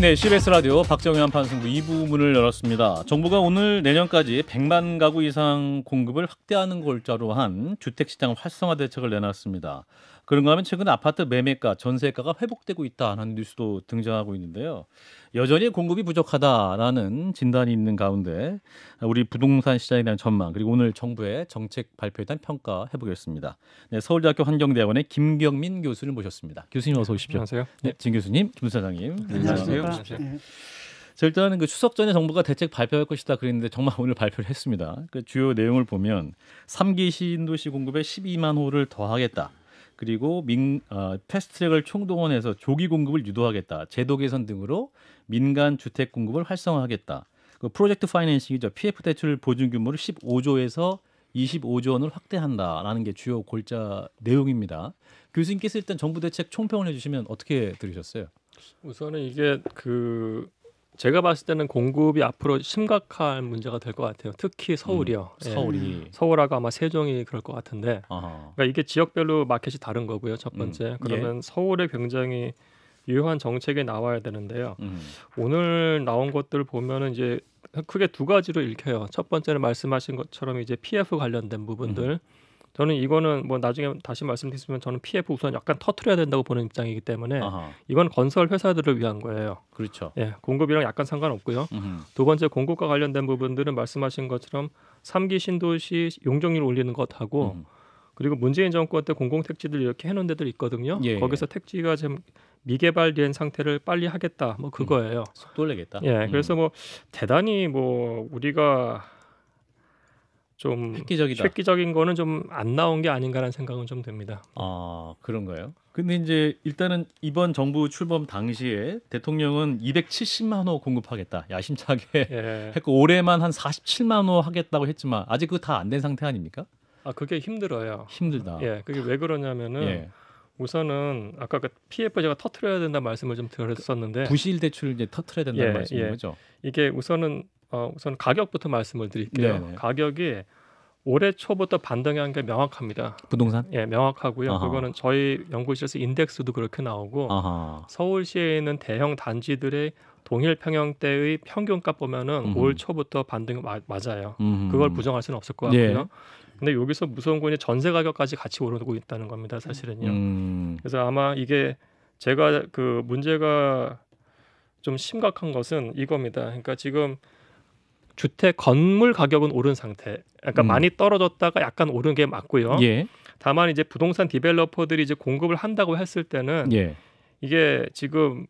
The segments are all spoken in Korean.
네, CBS 라디오 박정현 판승부 2부 문을 열었습니다. 정부가 오늘 내년까지 100만 가구 이상 공급을 확대하는 골자로 한 주택시장 활성화 대책을 내놨습니다. 그런가 하면 최근 아파트 매매가, 전세가가 회복되고 있다는 뉴스도 등장하고 있는데요. 여전히 공급이 부족하다라는 진단이 있는 가운데 우리 부동산 시장에 대한 전망, 그리고 오늘 정부의 정책 발표에 대한 평가해보겠습니다. 네, 서울대학교 환경대학원의 김경민 교수를 모셨습니다. 교수님 어서 오십시오. 안녕하세요. 네, 진 교수님, 김 사장님. 안녕하세요. 자, 일단은 그 추석 전에 정부가 대책 발표할 것이다 그랬는데 정말 오늘 발표를 했습니다. 그 주요 내용을 보면 3기 신도시 공급에 12만 호를 더하겠다. 그리고 패스트트랙을 총동원해서 조기 공급을 유도하겠다. 제도 개선 등으로 민간 주택 공급을 활성화하겠다. 그 프로젝트 파이낸싱이죠. PF 대출 보증 규모를 15조에서 25조 원을 확대한다라는 게 주요 골자 내용입니다. 교수님께서 일단 정부 대책 총평을 해주시면 어떻게 들으셨어요? 우선은 이게 제가 봤을 때는 공급이 앞으로 심각한 문제가 될 것 같아요. 특히 서울이요. 서울이. 서울하고 아마 세종이 그럴 것 같은데. 아하. 그러니까 이게 지역별로 마켓이 다른 거고요. 첫 번째. 그러면 서울에 굉장히 유효한 정책이 나와야 되는데요. 오늘 나온 것들 보면은 이제 크게 두 가지로 읽혀요. 첫 번째는 말씀하신 것처럼 이제 PF 관련된 부분들. 저는 이거는 뭐 나중에 다시 말씀드리면 저는 PF 우선 약간 터트려야 된다고 보는 입장이기 때문에 이건 건설 회사들을 위한 거예요. 그렇죠. 예, 공급이랑 약간 상관없고요. 두 번째 공급과 관련된 부분들은 말씀하신 것처럼 3기 신도시 용적률 올리는 것하고 그리고 문재인 정권 때 공공택지들 이렇게 해놓은 데들 있거든요. 예. 거기서 택지가 좀 미개발된 상태를 빨리 하겠다. 뭐 그거예요. 속도를 내겠다. 예, 그래서 뭐 대단히 뭐 우리가 좀 획기적인 거는 좀 안 나온 게 아닌가라는 생각은 좀 듭니다. 아, 그런가요? 근데 이제 일단은 이번 정부 출범 당시에 대통령은 270만 호 공급하겠다. 야심차게 했고 올해만 한 47만 호 하겠다고 했지만 아직 그거 다 안 된 상태 아닙니까? 아, 그게 힘들어요. 힘들다. 예, 그게 왜 그러냐면은 우선은 아까 그 PF 제가 터트려야 된다 말씀을 좀 드렸었는데 부실 대출을 이제 터트려야 된다는 말씀인 거죠. 이게 우선 가격부터 말씀을 드릴게요. 네네. 가격이 올해 초부터 반등한 게 명확합니다. 부동산? 예, 명확하고요. 그거는 저희 연구실에서 인덱스도 그렇게 나오고 서울시에 있는 대형 단지들의 동일 평형대의 평균값 보면은 올 초부터 반등 맞아요. 그걸 부정할 수는 없을 것 같고요. 근데 여기서 무서운 건 전세 가격까지 같이 오르고 있다는 겁니다. 사실은요. 그래서 아마 이게 제가 그 문제가 좀 심각한 것은 이겁니다. 그러니까 지금 주택 건물 가격은 오른 상태. 그러니까 많이 떨어졌다가 약간 오른 게 맞고요. 다만 이제 부동산 디벨로퍼들이 이제 공급을 한다고 했을 때는 이게 지금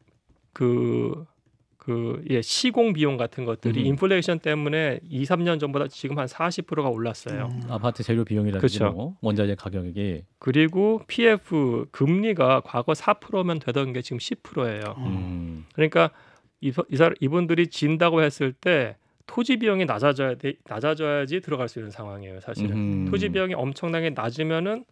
시공 비용 같은 것들이 인플레이션 때문에 2, 3년 전보다 지금 한 40%가 올랐어요. 아파트 재료 비용이라든지 그렇죠. 원자재 가격이. 그리고 PF 금리가 과거 4%면 되던 게 지금 10%예요. 그러니까 이분들이 진다고 했을 때 토지 비용이 낮아져야지 들어갈 수 있는 상황이에요. 사실은 토지 비용이 엄청나게 낮으면은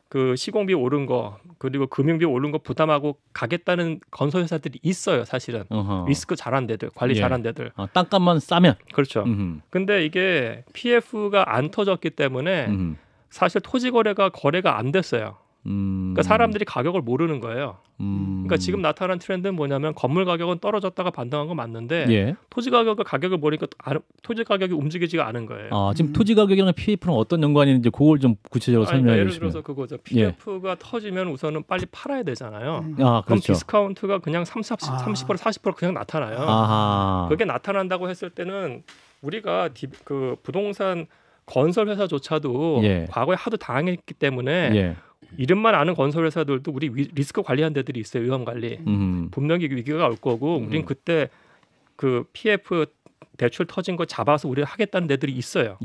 그 시공비 오른 거 그리고 금융비 오른 거 부담하고 가겠다는 건설 회사들이 있어요. 사실은 리스크 잘한 데들, 관리 잘한 데들. 땅값만 싸면. 그렇죠. 근데 이게 PF가 안 터졌기 때문에 사실 토지 거래가 안 됐어요. 그러니까 사람들이 가격을 모르는 거예요. 그러니까 지금 나타난 트렌드는 뭐냐면 건물 가격은 떨어졌다가 반등한 건 맞는데 토지 가격을 모르니까 토지 가격이 움직이지가 않은 거예요. 지금 토지 가격이랑 PF랑 어떤 연관이 있는지 그걸 좀 구체적으로 설명해 예를 주시면. 들어서 그거죠. PF가 터지면 우선은 빨리 팔아야 되잖아요. 그럼 그렇죠. 디스카운트가 그냥 30%, 40% 그냥 나타나요. 그게 나타난다고 했을 때는 우리가 그 부동산 건설 회사조차도 과거에 하도 당했기 때문에 이름만 아는 건설 회사들도 우리 리스크 관리한 데들이 있어요. 위험 관리. 분명히 위기가 올 거고 우린 그때 그 PF 대출 터진 거 잡아서 우리가 하겠다는 데들이 있어요.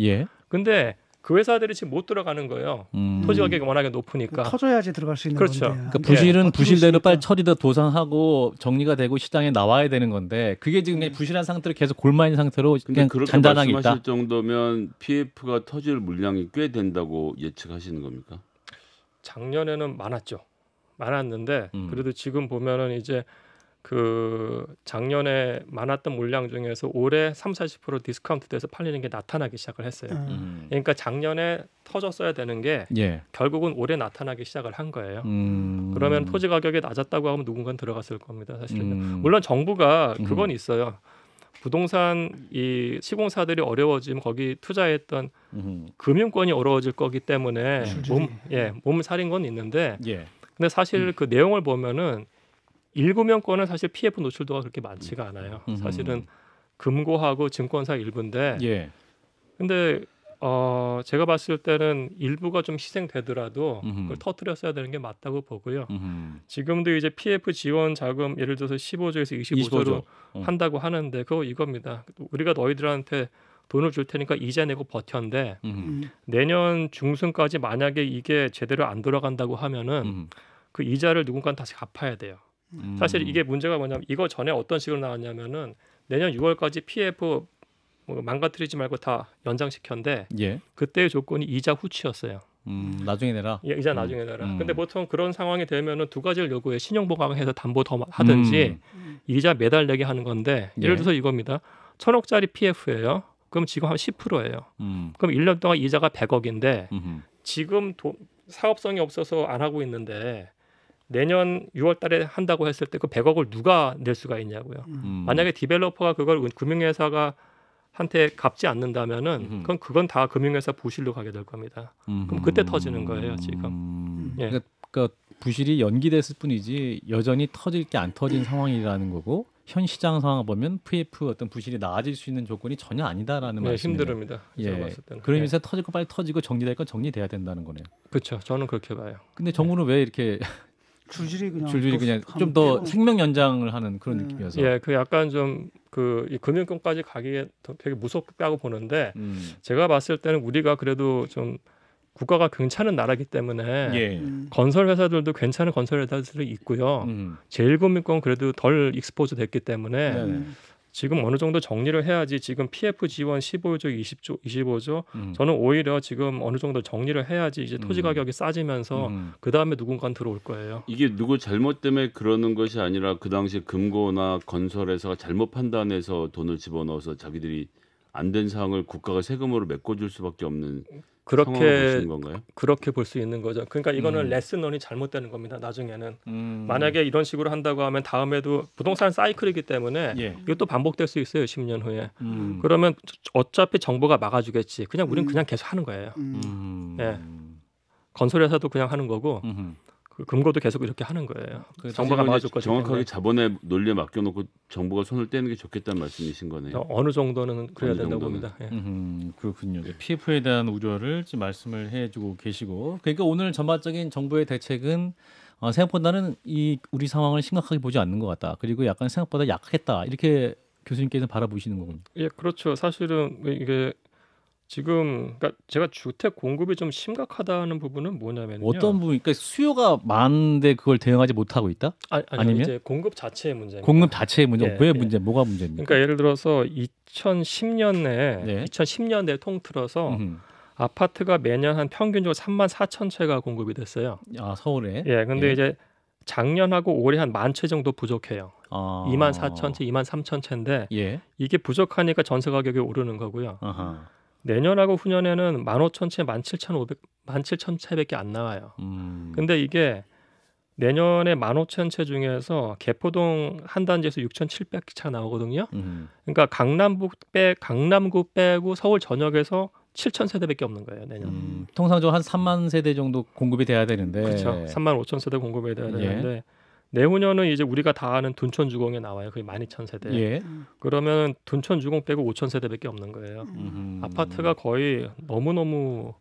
근데 그 회사들이 지금 못 들어가는 거예요. 토지 가격이 워낙에 높으니까. 터져야지 들어갈 수 있는 그렇죠. 건데. 그러니까 부실은 부실대로 빨리 처리돼 도산하고 정리가 되고 시장에 나와야 되는 건데 그게 지금 부실한 상태로 계속 골마인 상태로 그냥 잔잔하게 있다. 말씀하실 정도면 PF가 터질 물량이 꽤 된다고 예측하시는 겁니까? 작년에는 많았는데 그래도 지금 보면은 이제 그 작년에 많았던 물량 중에서 올해 30-40% 디스카운트돼서 팔리는 게 나타나기 시작을 했어요. 그러니까 작년에 터졌어야 되는 게 예. 결국은 올해 나타나기 시작을 한 거예요. 그러면 토지 가격이 낮았다고 하면 누군가는 들어갔을 겁니다. 사실은 물론 정부가 그건 있어요. 부동산 이 시공사들이 어려워지면 거기 투자했던 금융권이 어려워질 거기 때문에 몸을 사린 건 있는데 예. 근데 사실 그 내용을 보면은 일구명권은 사실 PF 노출도가 그렇게 많지가 않아요. 사실은 금고하고 증권사 일부인데 예. 근데 제가 봤을 때는 일부가 좀 희생되더라도 그걸 터뜨렸어야 되는 게 맞다고 보고요. 지금도 이제 PF 지원 자금 예를 들어서 15조에서 25조로 한다고 하는데 그거 이겁니다. 우리가 너희들한테 돈을 줄 테니까 이자 내고 버텨인데 내년 중순까지 만약에 이게 제대로 안 돌아간다고 하면은 그 이자를 누군가 다시 갚아야 돼요. 사실 이게 문제가 뭐냐면 이거 전에 어떤 식으로 나왔냐면은 내년 6월까지 PF 망가뜨리지 말고 다 연장시켰는데 예. 그때의 조건이 이자 후취였어요. 나중에 내라. 예, 이자 나중에 내라. 근데 보통 그런 상황이 되면은 두 가지를 요구해. 신용보강해서 담보 더 하든지 이자 매달 내게 하는 건데 예를 들어서 이겁니다. 1,000억짜리 PF예요. 그럼 지금 한 10%예요. 그럼 1년 동안 이자가 100억인데 지금 사업성이 없어서 안 하고 있는데 내년 6월 달에 한다고 했을 때 그 100억을 누가 낼 수가 있냐고요. 만약에 디벨로퍼가 그걸 금융회사가 한테 갚지 않는다면은 그건 다 금융회사 부실로 가게 될 겁니다. 그럼 그때 터지는 거예요, 지금. 예. 그러니까 부실이 연기됐을 뿐이지 여전히 터질 게 안 터진 상황이라는 거고 현 시장 상황 보면 PF 어떤 부실이 나아질 수 있는 조건이 전혀 아니다라는 말씀이네요. 힘듭니다. 제가 봤을 때는. 그런 의미에서 터질 거 빨리 터지고 정리될 건 정리돼야 된다는 거네요. 그렇죠. 저는 그렇게 봐요. 근데 정부는 왜 이렇게 줄줄이 그냥 좀 더 생명 연장을 하는 그런 느낌이어서. 예, 그 약간 좀 그 금융권까지 가기에 되게 무섭다고 보는데 제가 봤을 때는 우리가 그래도 좀 국가가 괜찮은 나라이기 때문에 건설 회사들도 괜찮은 건설 회사들이 있고요. 제1금융권 그래도 덜 익스포즈 됐기 때문에 지금 어느 정도 정리를 해야지. 지금 PF 지원 15조, 20조, 25조 저는 오히려 지금 어느 정도 정리를 해야지 이제 토지 가격이 싸지면서 그 다음에 누군가는 들어올 거예요. 이게 누구 잘못 때문에 그러는 것이 아니라 그 당시 금고나 건설회사가 잘못 판단해서 돈을 집어넣어서 자기들이 안 된 사항을 국가가 세금으로 메꿔줄 수밖에 없는 상황을 보시는 건가요? 그렇게 볼 수 있는 거죠. 그러니까 이거는 레슨런이 잘못되는 겁니다. 나중에는 만약에 이런 식으로 한다고 하면 다음에도 부동산 사이클이기 때문에 이것도 반복될 수 있어요. 10년 후에. 그러면 어차피 정부가 막아주겠지. 그냥 우리는 그냥 계속 하는 거예요. 예. 건설회사도 그냥 하는 거고 그 금고도 계속 이렇게 하는 거예요. 정부가 막아줄 거죠. 정확하게 자본의 논리에 맡겨놓고 정부가 손을 떼는 게 좋겠다는 말씀이신 거네요. 어느 정도는 그래야 된다고 봅니다. 예. 그렇군요. PF에 대한 우려를 지금 말씀을 해주고 계시고, 그러니까 오늘 전반적인 정부의 대책은 생각보다는 우리 상황을 심각하게 보지 않는 것 같다. 그리고 약간 생각보다 약하겠다. 이렇게 교수님께서 바라보시는 거군요. 예, 그렇죠. 사실은 이게 지금 그러니까 제가 주택 공급이 좀 심각하다는 부분은 뭐냐면요. 어떤 부분? 그러니까 수요가 많은데 그걸 대응하지 못하고 있다? 아니면 이제 공급 자체의 문제입니다. 공급 자체의 문제. 왜 문제? 뭐가 문제입니까? 그러니까 예를 들어서 2010년에 통틀어서 아파트가 매년 한 평균적으로 34,000채가 공급이 됐어요. 서울에. 예, 근데 이제 작년하고 올해 한 10,000채 정도 부족해요. 24,000채, 23,000채인데 이게 부족하니까 전세 가격이 오르는 거고요. 내년하고 후년에는 15,000채, 17,000채밖에 안 나와요. 근데 이게 내년에 15,000채 중에서 개포동 한 단지에서 6,700채 나오거든요. 그러니까 강남구 빼고 서울 전역에서 7,000세대밖에 없는 거예요, 내년. 통상적으로 한 3만 세대 정도 공급이 돼야 되는데. 그렇죠. 35,000세대 공급이 돼야 되는데 내후년은 이제 우리가 다 아는 둔촌주공에 나와요. 거의 12,000세대. 그러면 둔촌주공 빼고 5,000세대밖에 없는 거예요. 아파트가 거의 너무너무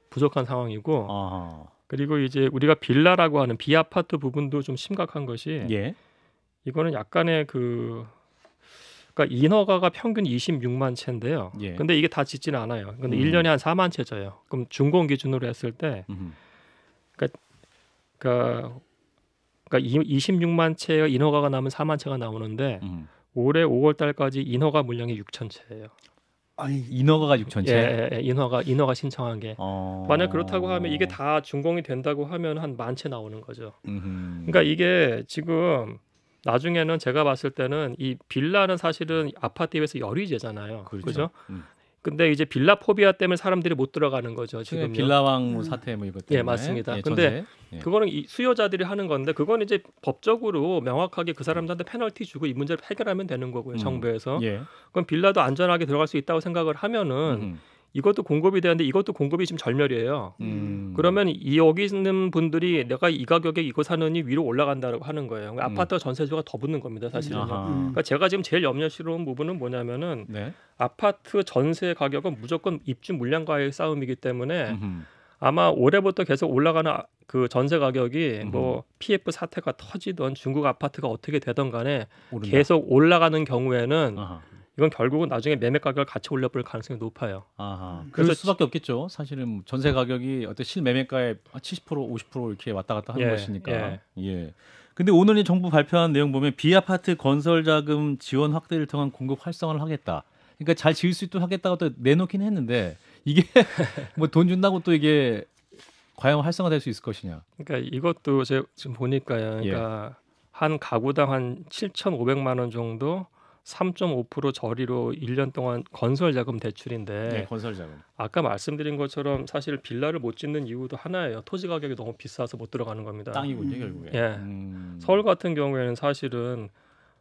부족한 상황이고 그리고 이제 우리가 빌라라고 하는 비아파트 부분도 좀 심각한 것이 이거는 약간의 그러니까 인허가가 평균 26만 채인데요. 근데 이게 다 짓지는 않아요. 근데 1년에 한 4만 채 져요. 그럼 준공 기준으로 했을 때 그러니까 26만 채의 인허가가 나면 4만 채가 나오는데 올해 5월 달까지 인허가 물량이 6,000채예요. 인허가가 6,000채? 예, 인허가 신청한 게. 만약 그렇다고 하면 이게 다 준공이 된다고 하면 한 10,000채 나오는 거죠. 그러니까 이게 지금 나중에는 제가 봤을 때는 이 빌라는 사실은 아파트에 비해서 열위제잖아요. 그렇죠? 근데 이제 빌라 포비아 때문에 사람들이 못 들어가는 거죠. 지금 빌라왕 사태 뭐 이것 때문에. 예, 맞습니다. 근데 그거는 이 수요자들이 하는 건데 그건 이제 법적으로 명확하게 그 사람들한테 페널티 주고 이 문제를 해결하면 되는 거고요. 정부에서. 그럼 빌라도 안전하게 들어갈 수 있다고 생각을 하면은 이것도 공급이 되는데 이것도 공급이 지금 절멸이에요. 그러면 여기 있는 분들이 내가 이 가격에 이거 사느니 위로 올라간다고 하는 거예요. 아파트 전세주가 더 붙는 겁니다, 사실은요. 그러니까 제가 지금 제일 염려스러운 부분은 뭐냐면은 아파트 전세 가격은 무조건 입주 물량과의 싸움이기 때문에 아마 올해부터 계속 올라가는 그 전세 가격이 뭐 PF 사태가 터지던 중국 아파트가 어떻게 되던 간에 오른다. 계속 올라가는 경우에는 이건 결국은 나중에 매매 가격을 같이 올려볼 가능성이 높아요. 그럴 수밖에 없겠죠. 사실은 전세 가격이 어떤 실매매가의 70% 50% 이렇게 왔다 갔다 하는 것이니까. 근데 오늘 이 정부 발표한 내용 보면 비아파트 건설 자금 지원 확대를 통한 공급 활성화를 하겠다. 그러니까 잘 지을 수 있도록 하겠다고 또 내놓긴 했는데 이게 뭐 돈 준다고 또 이게 과연 활성화될 수 있을 것이냐. 그러니까 이것도 제가 지금 보니까요. 그러니까 한 가구당 한 7,500만 원 정도 3.5% 저리로 1년 동안 건설 자금 대출인데 건설 자금. 아까 말씀드린 것처럼 사실 빌라를 못 짓는 이유도 하나예요. 토지 가격이 너무 비싸서 못 들어가는 겁니다. 땅이군요, 결국에. 서울 같은 경우에는 사실은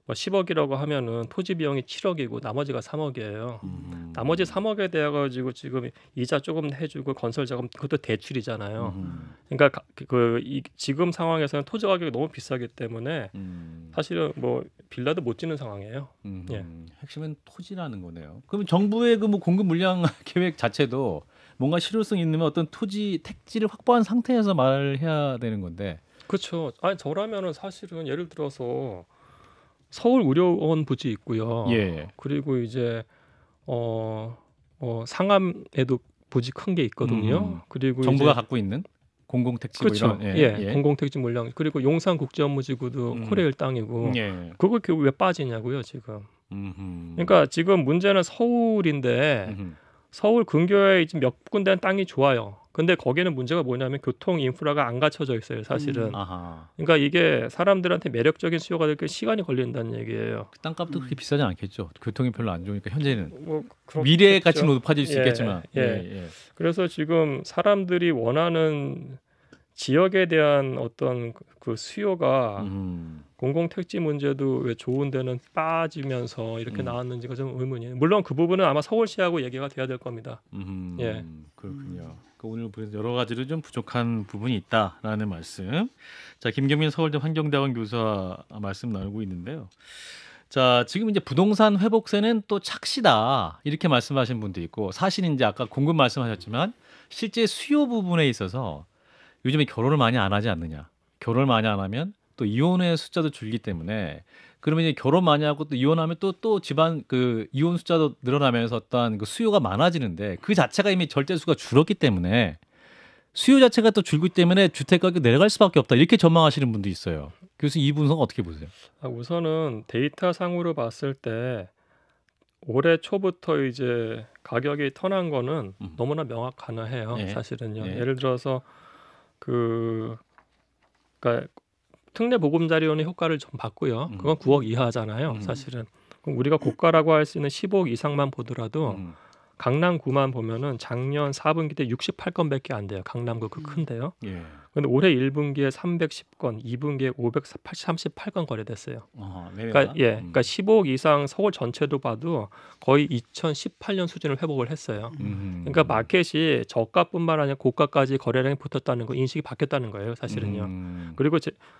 뭐 10억이라고 하면은 토지 비용이 7억이고 나머지가 3억이에요. 나머지 3억에 대해 가지고 지금 이자 조금 해주고 건설 자금 그것도 대출이잖아요. 그러니까 지금 상황에서는 토지 가격이 너무 비싸기 때문에 사실은 뭐 빌라도 못 짓는 상황이에요. 핵심은 토지라는 거네요. 그럼 정부의 그 뭐 공급 물량 계획 자체도 뭔가 실효성 있는 어떤 토지 택지를 확보한 상태에서 말을 해야 되는 건데. 그렇죠. 아니 저라면은 사실은 예를 들어서 서울 의료원 부지 있고요. 그리고 이제 상암에도 부지 큰 게 있거든요. 그리고 정부가 이제, 갖고 있는 공공택지 그렇죠. 뭐 이런 공공택지 물량. 그리고 용산국제업무지구도 코레일 땅이고 그걸 왜 빠지냐고요 지금. 그러니까 지금 문제는 서울인데 서울 근교에 지금 몇 군데는 땅이 좋아요. 근데 거기는 문제가 뭐냐면 교통 인프라가 안 갖춰져 있어요, 사실은. 그러니까 이게 사람들한테 매력적인 수요가 될 게 시간이 걸린다는 얘기예요. 그 땅값도 그렇게 비싸지 않겠죠. 교통이 별로 안 좋으니까 현재는. 뭐 미래의 가치는 높아질 수 있겠지만. 그래서 지금 사람들이 원하는 지역에 대한 어떤 그 수요가 공공택지 문제도 왜 좋은 데는 빠지면서 이렇게 나왔는지가 좀 의문이에요. 물론 그 부분은 아마 서울시하고 얘기가 돼야 될 겁니다. 그렇군요. 오늘 여러 가지로 좀 부족한 부분이 있다라는 말씀. 자, 김경민 서울대 환경대학원 교수와 말씀 나누고 있는데요. 자, 지금 이제 부동산 회복세는 또 착시다 이렇게 말씀하신 분도 있고, 사실 이제 아까 공급 말씀하셨지만 실제 수요 부분에 있어서 요즘에 결혼을 많이 안 하지 않느냐. 결혼을 많이 안 하면 또 이혼의 숫자도 줄기 때문에, 그러면 이제 결혼 많이 하고 또 이혼하면 또 집안 그 이혼 숫자도 늘어나면서 어떤 그 수요가 많아지는데, 그 자체가 이미 절대수가 줄었기 때문에 수요 자체가 또 줄기 때문에 주택 가격 내려갈 수밖에 없다 이렇게 전망하시는 분도 있어요. 교수님 이 분석 어떻게 보세요? 우선은 데이터 상으로 봤을 때 올해 초부터 이제 가격이 턴한 거는 너무나 명확하네요. 사실은요. 예를 들어서 그러니까 특례 보금자리론의 효과를 좀 봤고요. 그건 9억 이하잖아요. 사실은. 그럼 우리가 고가라고 할 수 있는 15억 이상만 보더라도 강남구만 보면은 작년 4분기 때 68건밖에 안 돼요. 강남구 그 큰데요. 그런데 올해 1분기에 310건, 2분기에 538건 거래됐어요. 그러니까 15억 이상 서울 전체도 봐도 거의 2018년 수준을 회복을 했어요. 그러니까 마켓이 저가뿐만 아니라 고가까지 거래량이 붙었다는 거, 인식이 바뀌었다는 거예요, 사실은요. 그리고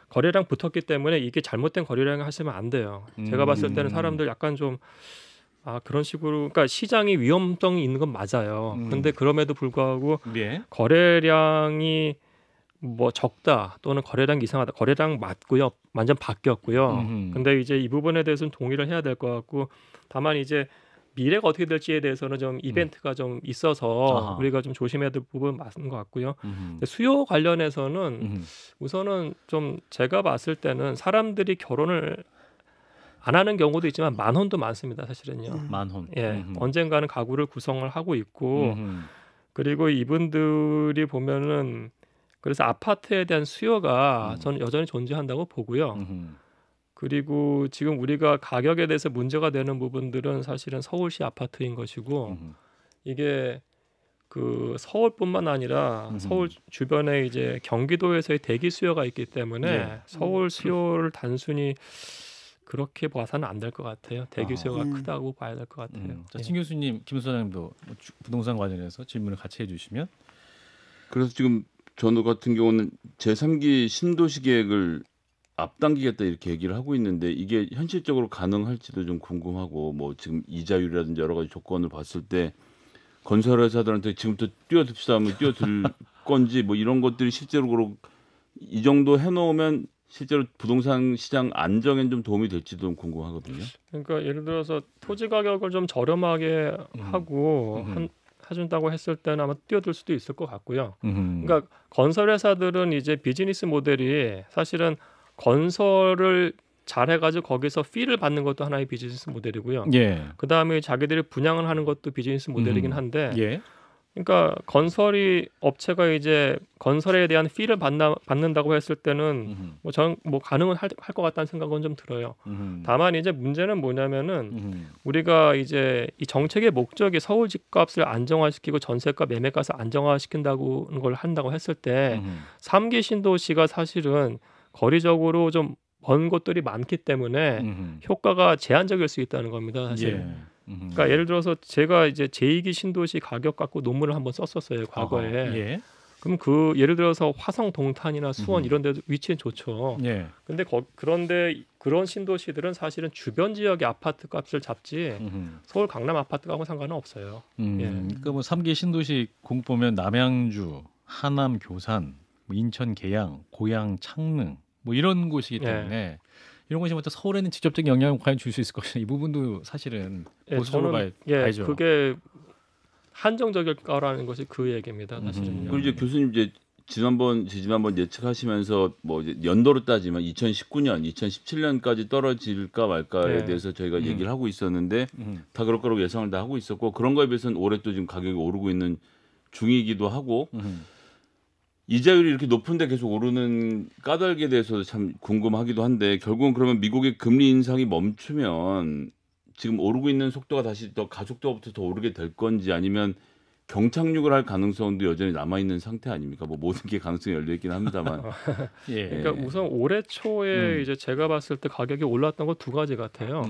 거래량 붙었기 때문에 이게 잘못된 거래량을 하시면 안 돼요. 제가 봤을 때는 사람들 약간 좀 그런 식으로, 그러니까 시장이 위험성이 있는 건 맞아요. 근데 그럼에도 불구하고 거래량이 뭐 적다 또는 거래량이 이상하다, 거래량 맞고요, 완전 바뀌었고요. 근데 이제 이 부분에 대해서는 동의를 해야 될 것 같고, 다만 이제 미래가 어떻게 될지에 대해서는 좀 이벤트가 좀 있어서 우리가 좀 조심해야 될 부분은 맞는 것 같고요. 수요 관련해서는 우선은 좀 제가 봤을 때는 사람들이 결혼을 안 하는 경우도 있지만 만혼도 많습니다, 사실은요. 만혼. 언젠가는 가구를 구성을 하고 있고, 그리고 이분들이 보면은 그래서 아파트에 대한 수요가 저는 여전히 존재한다고 보고요. 그리고 지금 우리가 가격에 대해서 문제가 되는 부분들은 사실은 서울시 아파트인 것이고 이게 그 서울뿐만 아니라 서울 주변에 이제 경기도에서의 대기 수요가 있기 때문에 예. 서울 수요를 단순히 그렇게 봐서는 안 될 것 같아요. 대기 수요가 크다고 봐야 될 것 같아요. 자, 진 교수님, 김 소장님도 부동산 관련해서 질문을 같이 해주시면. 그래서 지금 저도 같은 경우는 제3기 신도시 계획을 앞당기겠다 이렇게 얘기를 하고 있는데 이게 현실적으로 가능할지도 좀 궁금하고 뭐 지금 이자율이라든지 여러 가지 조건을 봤을 때 건설회사들한테 지금부터 뛰어듭시다 하면 뛰어들 건지 뭐 이런 것들이 실제로 이 정도 해놓으면 실제로 부동산 시장 안정엔 좀 도움이 될지도 좀 궁금하거든요. 그러니까 예를 들어서 토지 가격을 좀 저렴하게 하고 해준다고 했을 때는 아마 뛰어들 수도 있을 것 같고요. 그러니까 건설회사들은 이제 비즈니스 모델이 사실은 건설을 잘해가지고 거기서 피를 받는 것도 하나의 비즈니스 모델이고요. 예. 그 다음에 자기들이 분양을 하는 것도 비즈니스 모델이긴 한데, 예. 그러니까 건설이 업체가 이제 건설에 대한 피를 받는다고 했을 때는 뭐 저는 뭐 가능은 할 것 같다는 생각은 좀 들어요. 다만 이제 문제는 뭐냐면은 우리가 이제 이 정책의 목적이 서울 집값을 안정화시키고 전세가 매매가를 안정화시킨다는 걸 한다고 했을 때 3기 신도시가 사실은 거리적으로 좀 먼 곳들이 많기 때문에 효과가 제한적일 수 있다는 겁니다. 사실. 예. 그러니까 예를 들어서 제가 이제 제2기 신도시 가격 갖고 논문을 한번 썼었어요, 과거에. 예. 그럼 그 예를 들어서 화성 동탄이나 수원 이런 데도 위치는 좋죠. 예. 근데 그런데 그런 신도시들은 사실은 주변 지역의 아파트 값을 잡지 서울 강남 아파트 값하고 상관은 없어요. 예. 그러니까 뭐 3기 신도시 공부 보면 남양주, 하남 교산, 뭐 인천 계양, 고양 창릉 뭐 이런 곳이기 때문에 이런 곳이 먼저 서울에는 직접적인 영향을 과연 줄 수 있을 것이냐 이 부분도 사실은 보수적으로 봐야죠. 그게 한정적일 거라는 것이 그 얘기입니다. 사실은요. 그리고 이제 교수님 이제 지난번 예측하시면서 뭐 이제 연도로 따지면 2019년, 2017년까지 떨어질까 말까에 대해서 저희가 얘기를 하고 있었는데 다 그럴 거라고 예상을 다 하고 있었고 그런 거에 비해서는 올해 또 지금 가격이 오르고 있는 중이기도 하고 이자율이 이렇게 높은데 계속 오르는 까닭에 대해서도 참 궁금하기도 한데 결국은 그러면 미국의 금리 인상이 멈추면 지금 오르고 있는 속도가 다시 더 가속도부터 더 오르게 될 건지 아니면 경착륙을 할 가능성도 여전히 남아 있는 상태 아닙니까? 뭐 모든 게 가능성이 열려 있긴 합니다만. 예. 그러니까 우선 올해 초에 이제 제가 봤을 때 가격이 올랐던 거 두 가지 같아요.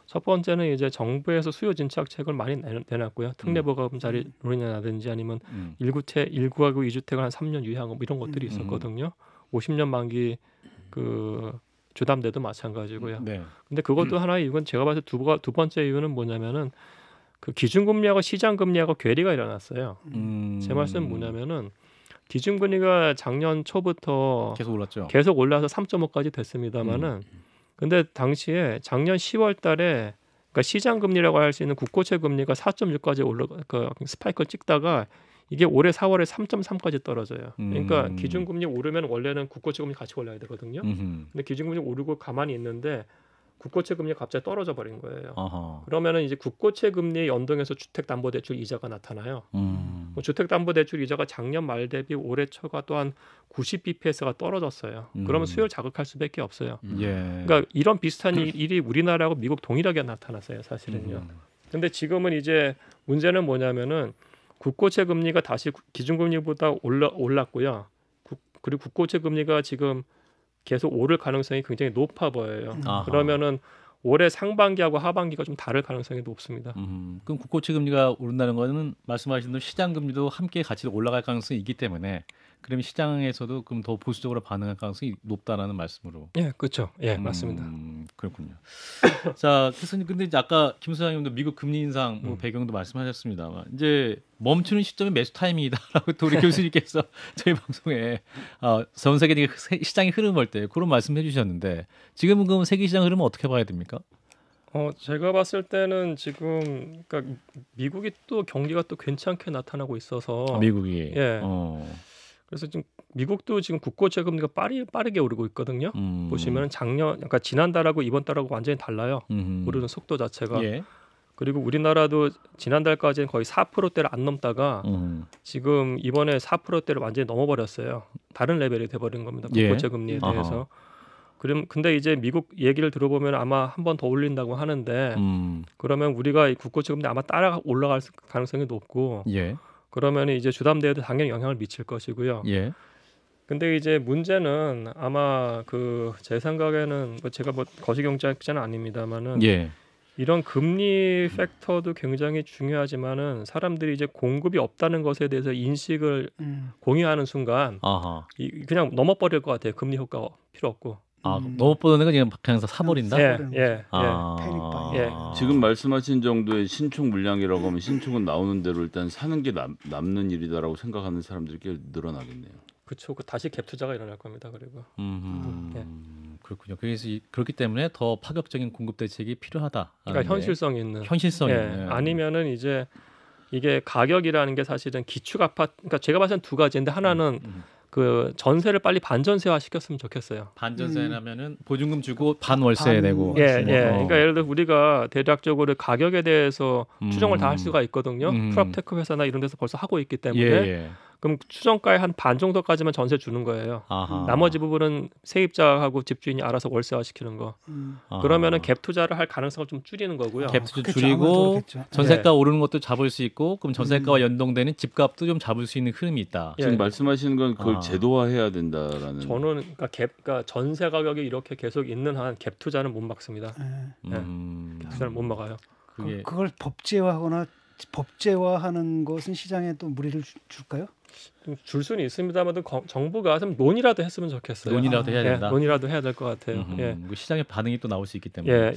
첫 번째는 이제 정부에서 수요 진착책을 많이 내놨고요. 특례보금자리 논의라든지 아니면 1구하고 2주택을 한 3년 유예하고 뭐 이런 것들이 있었거든요. 50년 만기 그 주담대도 마찬가지고요. 네. 근데 그것도 하나의 이유는 제가 봤을 때 두 번째 이유는 뭐냐면은 그 기준금리하고 시장금리하고 괴리가 일어났어요. 제 말씀은 뭐냐면은 기준금리가 작년 초부터 계속 올랐죠. 계속 올라서 3.5까지 됐습니다만은 근데 당시에 작년 10월 달에 그러니까 시장금리라고 할 수 있는 국고채 금리가 4.6까지 그 스파이크를 찍다가 이게 올해 4월에 3.3까지 떨어져요. 그러니까 기준금리 오르면 원래는 국고채 금리 같이 올라야 되거든요. 근데 기준금리 오르고 가만히 있는데 국고채 금리가 갑자기 떨어져 버린 거예요. 그러면은 이제 국고채 금리에 연동해서 주택담보대출 이자가 나타나요. 뭐 주택담보대출 이자가 작년 말 대비 올해 초가 또한 90bps가 떨어졌어요. 그러면 수요를 자극할 수밖에 없어요. 그러니까 이런 비슷한 일이 우리나라하고 미국 동일하게 나타났어요, 사실은요. 근데 지금은 이제 문제는 뭐냐면은 국고채 금리가 다시 기준금리보다 올랐고요. 그리고 국고채 금리가 지금 계속 오를 가능성이 굉장히 높아 보여요. 그러면은 올해 상반기하고 하반기가 좀 다를 가능성이 높습니다. 그럼 국고채 금리가 오른다는 거는 말씀하신 대로 시장 금리도 함께 같이 올라갈 가능성이 있기 때문에 그러면 시장에서도 그럼 더 보수적으로 반응할 가능성이 높다라는 말씀으로. 예, 그렇죠. 예, 맞습니다. 그렇군요. 자, 교수님, 근데 이제 아까 김 소장님도 미국 금리 인상 뭐 배경도 말씀하셨습니다만 이제 멈추는 시점이 매수 타이밍이다라고 또 우리 교수님께서 저희 방송에 전 세계 시장의 흐름 볼 때 그런 말씀해 주셨는데 지금은 그럼 세계 시장 흐름은 어떻게 봐야 됩니까? 제가 봤을 때는 지금 그러니까 미국이 또 경기가 또 괜찮게 나타나고 있어서 미국이 그래서 지금 미국도 지금 국고채 금리가 빠르게 오르고 있거든요. 보시면은 그러니까 지난달하고 이번 달하고 완전히 달라요. 오르는 속도 자체가. 그리고 우리나라도 지난달까지는 거의 4%대를 안 넘다가 지금 이번에 4%대를 완전히 넘어버렸어요. 다른 레벨이 돼버린 겁니다. 국고채 금리에 대해서. 근데 이제 미국 얘기를 들어보면 아마 한 번 더 올린다고 하는데 그러면 우리가 이 국고지급이 아마 따라 올라갈 가능성이 높고 예. 그러면 이제 주담대에도 당연히 영향을 미칠 것이고요. 예. 근데 이제 문제는 아마 제 생각에는 제가 거시경제학자는 아닙니다만은 예. 이런 금리 팩터도 굉장히 중요하지만은 사람들이 이제 공급이 없다는 것에 대해서 인식을 공유하는 순간 그냥 넘어버릴 것 같아요. 금리 효과 필요 없고. 넘어버리는 건 그냥 그냥 사버린다. 예. 지금 말씀하신 정도의 신축 물량이라고 하면 신축은 나오는 대로 일단 사는 게 남는 일이다라고 생각하는 사람들이 꽤 늘어나겠네요. 그렇죠. 다시 갭 투자가 일어날 겁니다. 그리고. 예. 그렇군요. 그래서 그렇기 때문에 더 파격적인 공급 대책이 필요하다. 그러니까 현실성 있는. 아니면은 이제 이게 가격이라는 게 사실은 기축 아파트. 그러니까 제가 봤을 땐 두 가지인데 하나는 전세를 빨리 반전세화 시켰으면 좋겠어요. 반전세라면은 보증금 주고 반월세 내고. 그러니까 예를 들어 우리가 대략적으로 가격에 대해서 추정을 다 할 수가 있거든요. 프롭테크 회사나 이런 데서 벌써 하고 있기 때문에. 그럼 추정가의 한 반 정도까지만 전세 주는 거예요. 나머지 부분은 세입자하고 집주인이 알아서 월세화 시키는 거. 그러면은 갭 투자를 할 가능성을 좀 줄이는 거고요. 갭 투자 줄이고 전세가 오르는 것도 잡을 수 있고 그럼 전세가와 연동되는 집값도 좀 잡을 수 있는 흐름이 있다. 지금 말씀하시는 건 그걸 제도화해야 된다라는. 저는 그러니까 전세 가격이 이렇게 계속 있는 한 갭 투자는 못 막습니다. 갭 투자를 못 막아요. 그걸 법제화하는 것은 시장에 또 무리를 줄까요? 줄 수는 있습니다만 정부가 좀 논의라도 했으면 좋겠어요. 논의라도 해야 된다. 논의라도 해야 될 것 같아요. 시장의 반응이 또 나올 수 있기 때문에.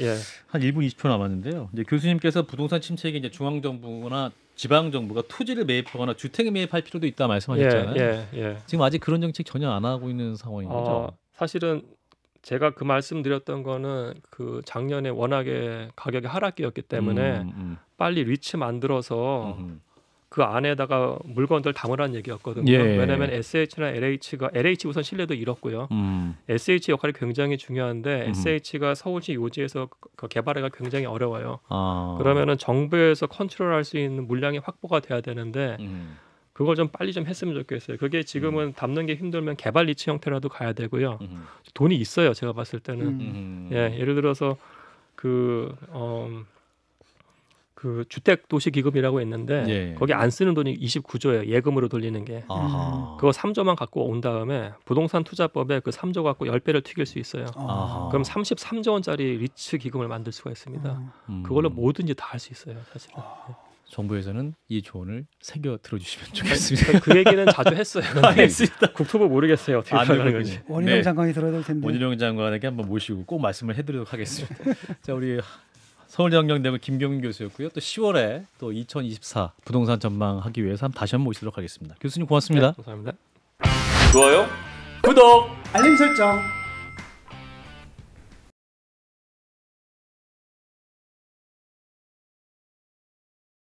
한 1분 20초 남았는데요. 이제 교수님께서 부동산 침체에 이제 중앙 정부나 지방 정부가 토지를 매입하거나 주택을 매입할 필요도 있다 말씀하셨잖아요. 지금 아직 그런 정책 전혀 안 하고 있는 상황인 거죠. 사실은 제가 그 말씀드렸던 거는 작년에 워낙에 가격이 하락기였기 때문에 빨리 리츠 만들어서 그 안에다가 물건들 담으라는 얘기였거든요. 왜냐하면 SH나 LH 우선 신뢰도 잃었고요. SH 역할이 굉장히 중요한데 SH가 서울시 요지에서 개발하기가 굉장히 어려워요. 그러면은 정부에서 컨트롤할 수 있는 물량이 확보가 돼야 되는데 그걸 좀 빨리 좀 했으면 좋겠어요. 그게 지금은 담는 게 힘들면 개발 리츠 형태라도 가야 되고요. 돈이 있어요. 제가 봤을 때는. 예를 들어서 주택 도시 기금이라고 있는데 거기 안 쓰는 돈이 29조예요. 예금으로 돌리는 게. 그거 3조만 갖고 온 다음에 부동산 투자법에 그 3조 갖고 10배를 튀길 수 있어요. 그럼 33조 원짜리 리츠 기금을 만들 수가 있습니다. 그걸로 뭐든지 다 할 수 있어요. 사실은. 정부에서는 이 조언을 새겨 들어주시면 좋겠습니다. 그 얘기는 자주 했어요. 알겠습니다. 국토부 모르겠어요. 어떻게 하는 건지. 원희룡 장관이 들어야 될 텐데. 원희룡 장관에게 한번 모시고 꼭 말씀을 해드리도록 하겠습니다. 자, 우리 서울대학병원 김경민 교수였고요. 또 10월에 또 2024 부동산 전망하기 위해서 다시 한번 모시도록 하겠습니다. 교수님 고맙습니다. 감사합니다. 좋아요, 구독, 알림 설정.